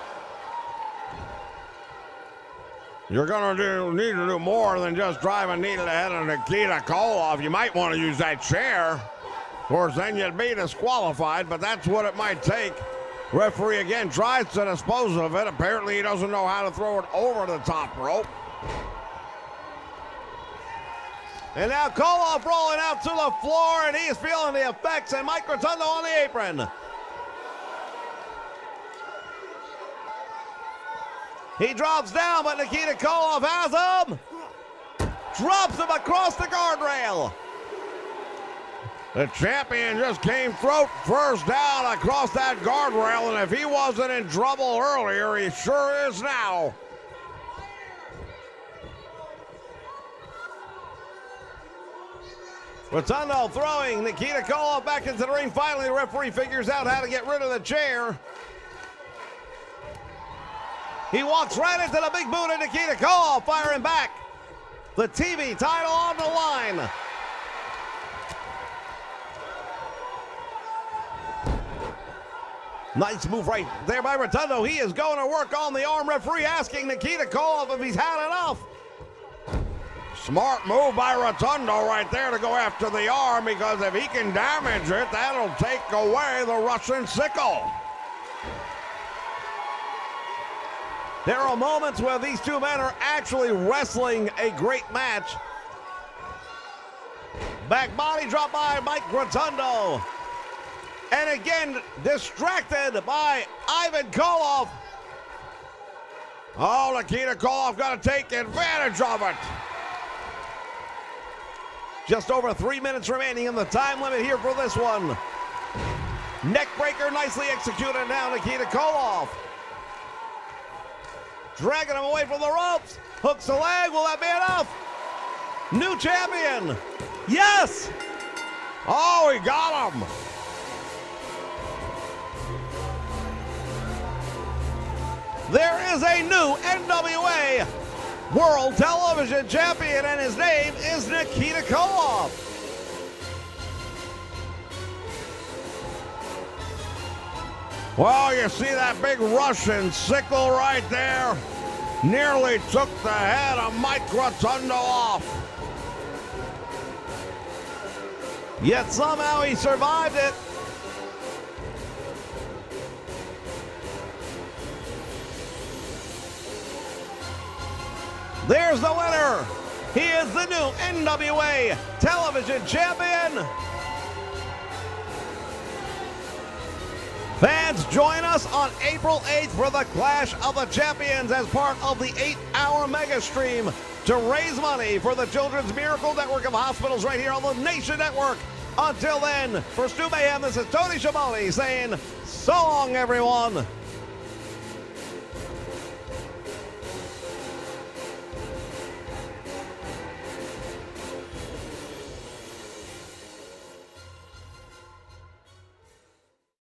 You're gonna need to do more than just drive a knee to the head of Nikita Koloff. You might want to use that chair. Of course, then you'd be disqualified, but that's what it might take. Referee again tries to dispose of it. Apparently he doesn't know how to throw it over the top rope. And now Koloff rolling out to the floor, and he's feeling the effects, and Mike Rotundo on the apron. He drops down, but Nikita Koloff has him. Drops him across the guardrail. The champion just came throat first down across that guardrail, and if he wasn't in trouble earlier, he sure is now. Rotundo throwing Nikita Koloff back into the ring. Finally, the referee figures out how to get rid of the chair. He walks right into the big boot of Nikita Koloff, firing back. The TV title on the line. Nice move right there by Rotundo. He is going to work on the arm. Referee asking Nikita Koloff if he's had enough. Smart move by Rotundo right there to go after the arm, because if he can damage it, that'll take away the Russian sickle. There are moments where these two men are actually wrestling a great match. Back body drop by Mike Rotundo. And again, distracted by Ivan Koloff. Oh, Nikita Koloff got to take advantage of it. Just over 3 minutes remaining in the time limit here for this one. Neck breaker nicely executed now, Nikita Koloff. Dragging him away from the ropes. Hooks the leg. Will that be enough? New champion. Yes. Oh, he got him. There is a new NWA World Television Champion, and his name is Nikita Koloff. Well, you see that big Russian sickle right there? Nearly took the head of Mike Rotundo off. Yet somehow he survived it. There's the winner. He is the new NWA Television Champion. Fans, join us on April 8th for the Clash of the Champions as part of the 8-hour mega stream to raise money for the Children's Miracle Network of Hospitals right here on the Nation Network. Until then, for Stu Mayhem, this is Tony Schiavone saying so long, everyone.